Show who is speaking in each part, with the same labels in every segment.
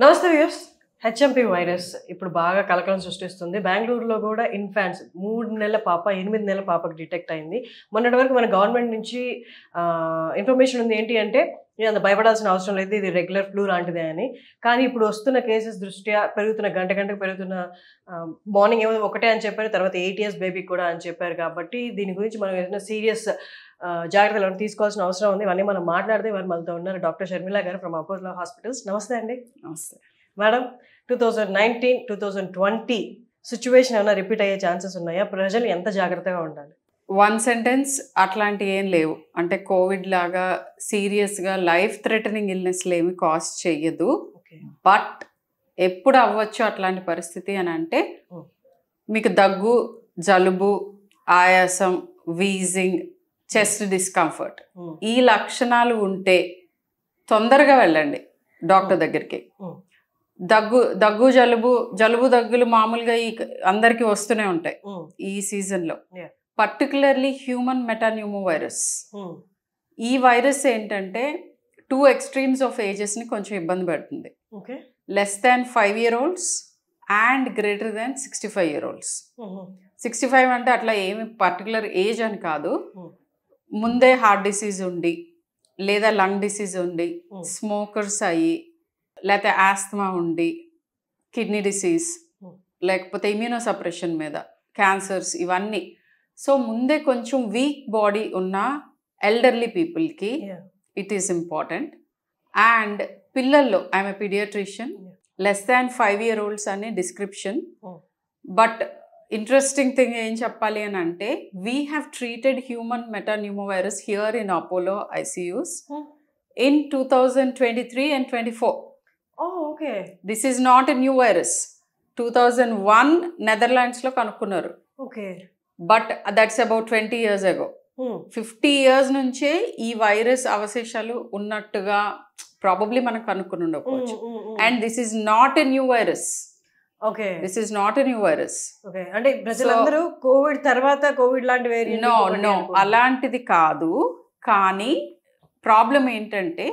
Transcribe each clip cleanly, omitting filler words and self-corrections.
Speaker 1: నమస్తే viewers. HMP virus ఇప్పుడు బాగా కలకలం సృష్టిస్తుంది. బెంగుళూరులో కూడా ఇన్ఫాంట్స్ 3 నెలల పాప, 8 నెలల పాపకు డిటెక్ట్ అయింది. మొన్నటి వరకు మన గవర్నమెంట్ నుంచి ఇన్ఫర్మేషన్ ఉంది. ఏంటి అంటే అంత భయపడాల్సిన అవసరం లేదు, ఇది రెగ్యులర్ ఫ్లూ లాంటిదే అని. కానీ ఇప్పుడు వస్తున్న కేసెస్ దృష్ట్యా పెరుగుతున్న గంటకు పెరుగుతున్న మార్నింగ్ ఏమో ఒకటే అని చెప్పారు, తర్వాత 8 ఇయర్స్ బేబీకి కూడా అని చెప్పారు. కాబట్టి దీని గురించి మనం ఏదైనా సీరియస్ జాగ్రత్తలు తీసుకోవాల్సిన అవసరం ఉంది. ఇవన్నీ మనం మాట్లాడితే వారు మనతో ఉన్నారు డాక్టర్ షర్మిల గారు ఫ్రమ్ అపోలో హాస్పిటల్స్. నమస్తే అండి.
Speaker 2: నమస్తే
Speaker 1: మేడం. 2019, 2020 సిచ్యువేషన్ ఏమైనా రిపీట్ అయ్యే ఛాన్సెస్ ఉన్నాయా? ప్రజలు ఎంత జాగ్రత్తగా ఉండాలి?
Speaker 2: వన్ సెంటెన్స్ అట్లాంటి ఏం లేవు. అంటే కోవిడ్ లాగా సీరియస్గా లైఫ్ థ్రెటనింగ్ ఇల్నెస్లు ఏమి కాజ్ చెయ్యదు. బట్ ఎప్పుడు అవ్వచ్చు అట్లాంటి పరిస్థితి అని అంటే, మీకు దగ్గు, జలుబు, ఆయాసం, వీజింగ్, చెస్ట్ డిస్కంఫర్ట్ ఈ లక్షణాలు ఉంటే తొందరగా వెళ్ళండి డాక్టర్ దగ్గరికి. దగ్గు జలుబు దగ్గులు మామూలుగా అందరికీ వస్తూనే ఉంటాయి ఈ సీజన్లో. Particularly human metapneumo virus. ఈ వైరస్ ఏంటంటే 2 ఎక్స్ట్రీమ్స్ ఆఫ్ ఏజెస్ని కొంచెం ఇబ్బంది పెడుతుంది. Less than 5 year olds and greater than 65 year olds. 65 అంటే అట్లా ఏమి పర్టికులర్ ఏజ్ అని కాదు. ముందే హార్ట్ డిసీజ్ ఉండి, లేదా లంగ్ డిసీజ్ ఉండి, స్మోకర్స్ అయ్యి, లేకపోతే ఆస్తమా ఉండి, కిడ్నీ డిసీజ్, లేకపోతే ఇమ్యూనోసప్రెషన్ మీద, క్యాన్సర్స్, ఇవన్నీ. సో ముందే కొంచెం వీక్ బాడీ ఉన్న ఎల్డర్లీ పీపుల్కి ఇట్ ఈస్ ఇంపార్టెంట్. అండ్ పిల్లల్లో I'm a pediatrician, less than 5 year olds అని డిస్క్రిప్షన్. బట్ ఇంట్రెస్టింగ్ థింగ్ ఏం చెప్పాలి అని అంటే, we have treated human metapneumovirus here in Apollo ICUs in 2023 and 24.
Speaker 1: Oh, okay.
Speaker 2: This is not a new virus. 2001 Netherlands లో కనుక్కున్నారు.
Speaker 1: Okay.
Speaker 2: But that's about 20 years ago. 50 years నుంచే ఈ virus అవశేషాలు ఉన్నట్టుగా ప్రాబబ్లీ మనం కనుక్కుని ఉండకపోవచ్చు. And this is not a new virus.
Speaker 1: Okay,
Speaker 2: this is not a new virus.
Speaker 1: Okay, అంటే ప్రజలందరూ కోవిడ్ తర్వాత కోవిడ్ లాంటి వేరియంట్
Speaker 2: నో అలాంటిది కాదు. కానీ ప్రాబ్లం ఏంటంటే,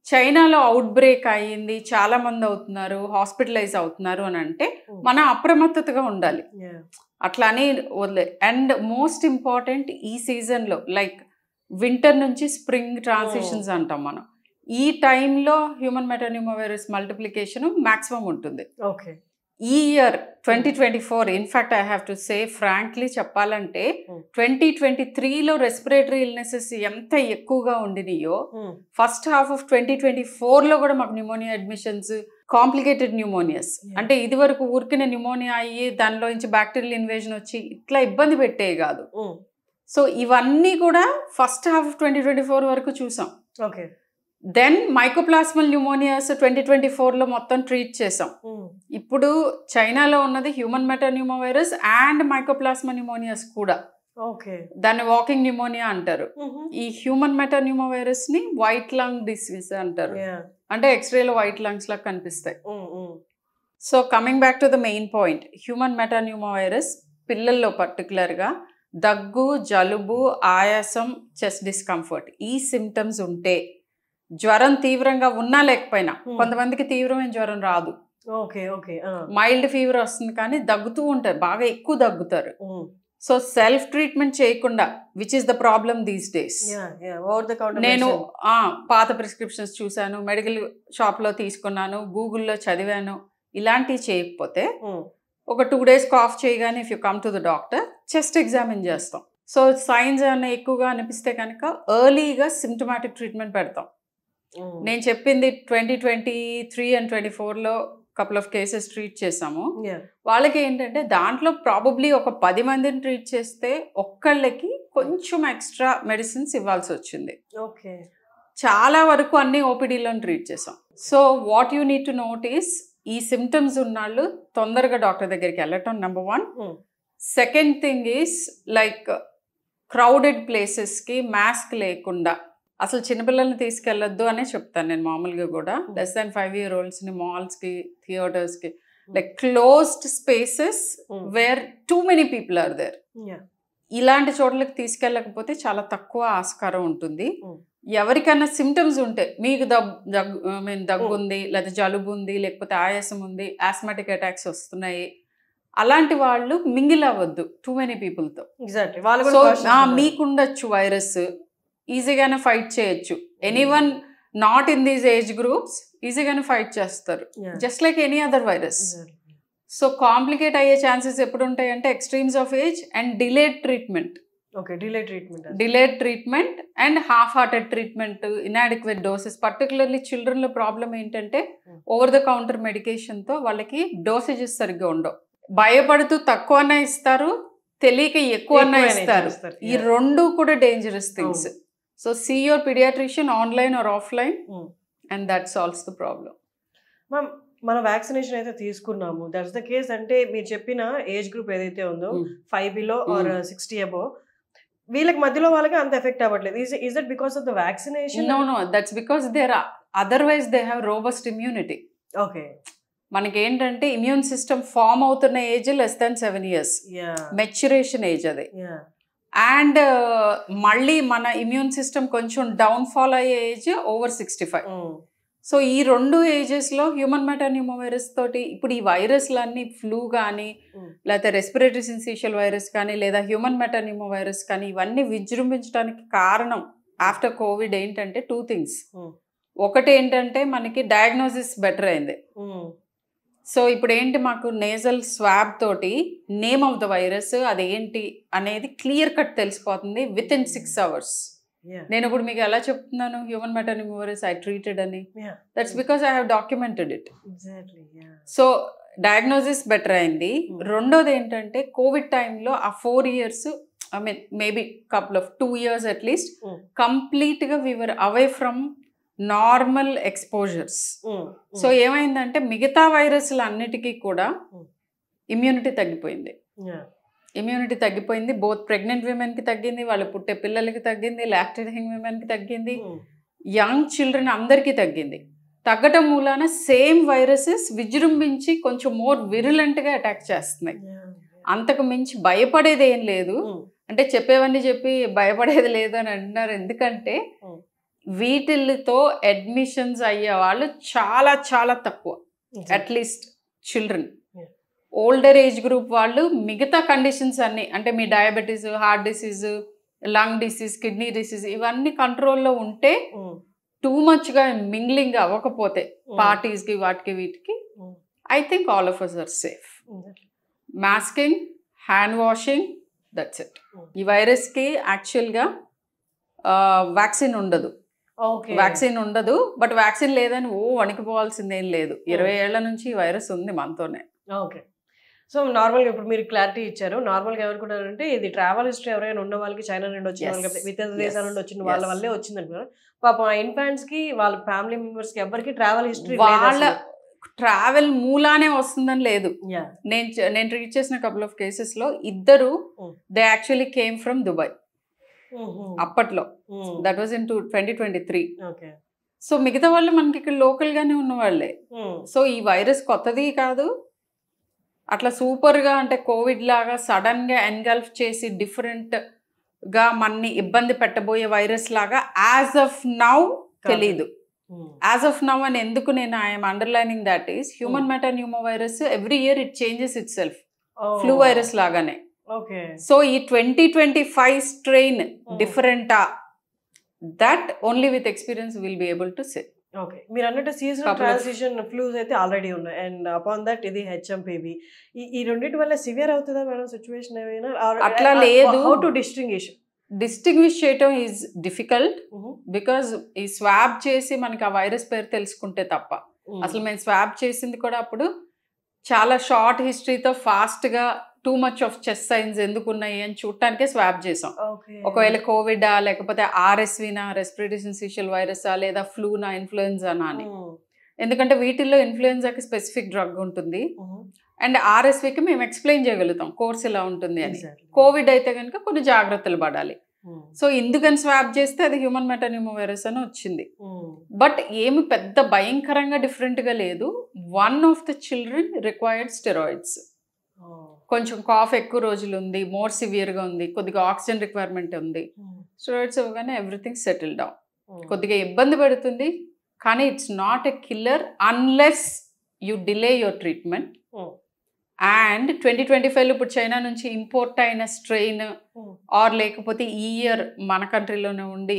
Speaker 2: చైనాలో అవుట్ బ్రేక్ అయ్యింది, చాలా మంది అవుతున్నారు, హాస్పిటలైజ్ అవుతున్నారు అని అంటే మనం అప్రమత్తతగా ఉండాలి. అట్లా అని వదిలే. అండ్ మోస్ట్ ఇంపార్టెంట్, ఈ సీజన్లో లైక్ వింటర్ నుంచి స్ప్రింగ్ ట్రాన్సిషన్స్ అంటాం మనం, ఈ టైంలో human metapneumo virus multiplication maximum ఉంటుంది.
Speaker 1: ఓకే,
Speaker 2: ఈ year 2024 in fact I have to say frankly చెప్పాలంటే 2023లో రెస్పిరేటరీ ఇల్నెసెస్ ఎంత ఎక్కువగా ఉండినాయో, ఫస్ట్ హాఫ్ ఆఫ్ 2024లో కూడా మాకు న్యూమోనియా అడ్మిషన్స్, కాంప్లికేటెడ్ న్యూమోనియాస్, అంటే ఇది వరకు ఊరికిన న్యూమోనియా అయ్యి దానిలో నుంచి బ్యాక్టీరియల్ ఇన్వేజన్ వచ్చి ఇట్లా ఇబ్బంది పెట్టేవి కాదు. సో ఇవన్నీ కూడా ఫస్ట్ హాఫ్ ఆఫ్ 2024 వరకు చూసాం.
Speaker 1: ఓకే,
Speaker 2: దెన్ మైకోప్లాస్మల్ న్యూమోనియాస్ 2024లో మొత్తం ట్రీట్ చేసాం. ఇప్పుడు చైనాలో ఉన్నది human metapneumovirus and mycoplasmal pneumonias కూడా.
Speaker 1: ఓకే,
Speaker 2: దాన్ని వాకింగ్ న్యూమోనియా అంటారు. ఈ హ్యూమన్ మెటాన్యూమో వైరస్ ని వైట్ లంగ్ డిసీజ్ అంటారు. అంటే ఎక్స్రేలో వైట్ లంగ్స్ లాగా కనిపిస్తాయి. So coming back to the main point, human metapneumovirus పిల్లల్లో పర్టికులర్గా దగ్గు, జలుబు, ఆయాసం, చెస్ట్ డిస్కంఫర్ట్ ఈ సిమ్టమ్స్ ఉంటే, జ్వరం తీవ్రంగా ఉన్నా లేకపోయినా, కొంతమందికి తీవ్రమైన జ్వరం రాదు, మైల్డ్ ఫీవర్ వస్తుంది, కానీ దగ్గుతూ ఉంటారు, బాగా ఎక్కువ దగ్గుతారు. సో సెల్ఫ్ ట్రీట్మెంట్ చేయకుండా, which is the problem these days. నేను పాత ప్రిస్క్రిప్షన్స్ చూశాను, మెడికల్ షాప్లో తీసుకున్నాను, గూగుల్లో చదివాను, ఇలాంటివి చేయకపోతే ఒక 2 days కాఫ్ చేయగానే if you come to the doctor, chest examine చేస్తాం. సో సైన్స్ ఏమైనా ఎక్కువగా అనిపిస్తే కనుక ఎర్లీగా సిమ్టమాటిక్ ట్రీట్మెంట్ పెడతాం. నేను చెప్పింది 2023 and 24లో కపుల్ ఆఫ్ కేసెస్ ట్రీట్ చేసాము. వాళ్ళకి ఏంటంటే దాంట్లో ప్రాబబ్లీ ఒక 10 మందిని ట్రీట్ చేస్తే ఒక్కళ్ళకి కొంచెం ఎక్స్ట్రా మెడిసిన్స్ ఇవ్వాల్సి వచ్చింది. చాలా వరకు అన్ని ఓపీడీలో ట్రీట్ చేసాం. So what you need to notice, ఈ సిమ్టమ్స్ ఉన్నాళ్ళు తొందరగా డాక్టర్ దగ్గరికి వెళ్ళటం number 1. Second thing is like crowded ప్లేసెస్కి మాస్క్ లేకుండా, అసలు చిన్నపిల్లల్ని తీసుకెళ్ళొద్దు అనే చెప్తాను నేను మామూలుగా కూడా. లెస్ దాన్ 5 year oldsని మాల్స్కి, థియేటర్స్కి, like closed spaces where too many people are there. ఇలాంటి చోట్లకి తీసుకెళ్ళకపోతే చాలా తక్కువ ఆస్కారం ఉంటుంది.
Speaker 1: Mm.
Speaker 2: ఎవరికైనా సిమ్టమ్స్ ఉంటే మీకు దగ్గు ఉంది, లేదా జలుబు ఉంది, లేకపోతే ఆయాసం ఉంది, ఆస్మాటిక్ అటాక్స్ వస్తున్నాయి, అలాంటి వాళ్ళు మింగిల్ అవ్వద్దు టూ మెనీ పీపుల్తో. సో మీకుండొచ్చు వైరస్, ఈజీగానే ఫైట్ చేయొచ్చు. Anyone not in these age groups ఈజీగానే ఫైట్ చేస్తారు, just like any other virus. So complicate అయ్యే ఛాన్సెస్ ఎప్పుడు ఉంటాయంటే extremes of age and delayed treatment. Delayed treatment and half hearted treatment, inadequate doses. Particularly చిల్డ్రన్లో problem ఏంటంటే over the counter మెడికేషన్తో వాళ్ళకి dosages సరిగ్గా ఉండవు. భయపడుతూ తక్కువనే ఇస్తారు, తెలియక ఎక్కువన్నా ఇస్తారు. ఈ రెండు కూడా dangerous things. So see your pediatrician online or offline and that solves the problem.
Speaker 1: మన వ్యాక్సినేషన్ అయితే తీసుకున్నాము, దట్స్ ద కేస్. అంటే మీరు చెప్పిన ఏజ్ గ్రూప్ ఏదైతే ఉందో 5 below ఆర్ 60 above, వీళ్ళకి మధ్యలో వాళ్ళకి అంత ఎఫెక్ట్ అవ్వట్లేదు. Is that because of the vaccination?
Speaker 2: No, that's because otherwise they have robust immunity.
Speaker 1: Okay,
Speaker 2: మనకి ఏంటంటే ఇమ్యూన్ సిస్టమ్ ఫామ్ అవుతున్న age less than 7 years, maturation age అది. అండ్ మళ్ళీ మన ఇమ్యూన్ సిస్టమ్ కొంచెం డౌన్ఫాల్ అయ్యే ఏజ్ ఓవర్ 65. సో ఈ రెండు ఏజెస్లో హ్యూమన్ మెటాన్యూమోవైరస్ తోటి ఇప్పుడు ఈ వైరస్లన్నీ ఫ్లూ కానీ, లేకపోతే రెస్పిరేటరీ సిన్సిషియల్ వైరస్ కానీ, లేదా హ్యూమన్ మెటాన్యూమోవైరస్ కానీ, ఇవన్నీ విజృంభించడానికి కారణం ఆఫ్టర్ కోవిడ్ ఏంటంటే 2 things. ఒకటి ఏంటంటే మనకి డయాగ్నోసిస్ బెటర్ అయింది. సో ఇప్పుడు ఏంటి, మాకు నేజల్ స్వాబ్ తోటి నేమ్ ఆఫ్ ద వైరస్ అదేంటి అనేది క్లియర్ కట్ తెలిసిపోతుంది విత్ ఇన్ 6 hours. నేను ఇప్పుడు మీకు ఎలా చెప్తున్నాను హ్యూమన్ మెటాన్యూమోవైరస్ ఐ ట్రీటెడ్ అని? That's because I have documented it. So diagnosis better అయింది. రెండోది ఏంటంటే కోవిడ్ టైంలో ఆ 4 years, I mean maybe couple of 2 years at least, కంప్లీట్గా we were away from normal exposures. So ఏమైందంటే మిగతా వైరస్లు అన్నిటికీ కూడా ఇమ్యూనిటీ తగ్గిపోయింది. బోత్ ప్రెగ్నెంట్ విమెన్కి తగ్గింది, వాళ్ళు పుట్టే పిల్లలకి తగ్గింది, లాక్టేటింగ్ విమెన్కి తగ్గింది, యంగ్ చిల్డ్రన్ అందరికీ తగ్గింది. తగ్గటం మూలాన సేమ్ వైరసెస్ విజృంభించి కొంచెం మోర్ విరులెంట్గా అటాక్ చేస్తున్నాయి. అంతకు మించి భయపడేది ఏం లేదు. అంటే చెప్పేవన్నీ చెప్పి భయపడేది లేదు అని అంటున్నారు. ఎందుకంటే వీటితో అడ్మిషన్స్ అయ్యే వాళ్ళు చాలా చాలా తక్కువ, at least children. Older age group వాళ్ళు మిగతా కండిషన్స్ అన్నీ, అంటే మీ diabetes, heart disease, lung disease, kidney disease, ఇవన్నీ కంట్రోల్లో ఉంటే, టూ మచ్గా మింగ్లింగ్ అవ్వకపోతే పార్టీస్కి వాటికి వీటికి, I think all of us are safe. Masking, hand washing, that's it. ఈ వైరస్కి యాక్చువల్గా వ్యాక్సిన్ ఉండదు. బట్ వ్యాక్సిన్ లేదని వణికిపోవాల్సిందేం లేదు. 20 ఏళ్ల నుంచి ఈ వైరస్ ఉంది మనతోనే.
Speaker 1: ఓకే, సో నార్మల్గా ఇప్పుడు మీరు క్లారిటీ ఇచ్చారు. నార్మల్గా ఎవరుకుంటారంటే ఇది ట్రావెల్ హిస్టరీ ఎవరైనా ఉన్న వాళ్ళకి, చైనా నుండి వచ్చిన వాళ్ళకి, ఇతర దేశాల నుండి వచ్చిన వాళ్ళ వల్లే వచ్చింది అంటున్నారు. పాపం ఆ ఇన్ఫాంట్స్ కి, వాళ్ళ ఫ్యామిలీ మెంబర్స్ కి ఎవరికి ట్రావెల్ హిస్టరీ,
Speaker 2: వాళ్ళ ట్రావెల్ మూలానే వస్తుందని లేదు. నేను ట్రీట్ చేసిన కపుల్ ఆఫ్ కేసెస్ లో ఇద్దరు they actually came from Dubai అప్పట్లో. That was in 2023. సో మిగతా వాళ్ళు మనకి ఇక్కడ లోకల్ గానే ఉన్న వాళ్ళే. సో ఈ వైరస్ కొత్తది కాదు, అట్లా సూపర్గా అంటే కోవిడ్ లాగా సడన్గా ఎన్గల్ఫ్ చేసి డిఫరెంట్గా మనని ఇబ్బంది పెట్టబోయే వైరస్ లాగా యాజ్ ఆఫ్ నౌ తెలీదు. యాజ్ ఆఫ్ నౌ అని ఎందుకు నేను I'm underlining that is human metapneumovirus every year it changes itself, flu virus లాగానే. సో ఈ 2025 స్ట్రెయిన్ డిఫరెంటా, that only with experience will be able to say.
Speaker 1: Okay, మీరు అన్నట్టు seasonal transition flus అయితే already ఉన్నాయి, అండ్ అపాన్ దట్ ఇది HMPV. ఈ రెండింటి వల్ల సివియర్ అవుతుందా మేడం సిచ్యువేషన్ ఏమైనా?
Speaker 2: అట్లా లేదు.
Speaker 1: హౌ టు డిస్టింగ్విష్
Speaker 2: చేయటం ఈజ్ డిఫికల్ట్ బికాజ్ ఈ స్వాబ్ చేసి మనకి ఆ వైరస్ పేరు తెలుసుకుంటే తప్ప. అసలు మేము స్వాబ్ చేసింది కూడా అప్పుడు చాలా షార్ట్ హిస్టరీతో ఫాస్ట్గా too much of chest science ఎందుకు ఉన్నాయి అని చూడటానికే స్వాబ్ చేసాం. ఒకవేళ కోవిడా, లేకపోతే ఆర్ఎస్వీనా, రెస్పిరేటరీ సిన్సిషియల్ వైరసా, లేదా ఫ్లూనా, ఇన్ఫ్లుయెన్జానా అని. ఎందుకంటే వీటిల్లో ఇన్ఫ్లుయెన్జాకి స్పెసిఫిక్ డ్రగ్ ఉంటుంది, అండ్ ఆర్ఎస్వీకి మేము ఎక్స్ప్లెయిన్ చేయగలుగుతాం కోర్స్ ఇలా ఉంటుంది అని. కోవిడ్ అయితే కనుక కొన్ని జాగ్రత్తలు పడాలి. సో ఎందుకని స్వాబ్ చేస్తే అది హ్యూమన్ మెటాన్యూమోవైరస్ అని వచ్చింది. బట్ ఏమి పెద్ద భయంకరంగా డిఫరెంట్గా లేదు. One of the children required steroids. కొంచెం కాఫ్ ఎక్కువ రోజులు ఉంది, మోర్ సివియర్గా ఉంది, కొద్దిగా ఆక్సిజన్ రిక్వైర్మెంట్ ఉంది, స్టెరాయిడ్స్ ఇవ్వగానే ఎవ్రీథింగ్ సెటిల్ డౌన్. కొద్దిగా ఇబ్బంది పెడుతుంది, కానీ it's not a killer unless you delay your treatment. And 2025లో ఇప్పుడు చైనా నుంచి ఇంపోర్ట్ అయిన స్ట్రెయిన్ ఆర్ లేకపోతే ఈ ఇయర్ మన కంట్రీలోనే ఉండి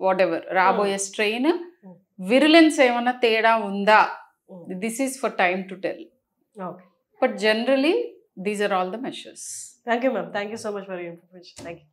Speaker 2: వాట్ ఎవర్ రాబోయే స్ట్రెయిన్ విరులెన్స్ ఏమైనా తేడా ఉందా, this is for time to tell. But generally these are all the measures.
Speaker 1: Thank you, ma'am. Thank you so much for your information. Thank you.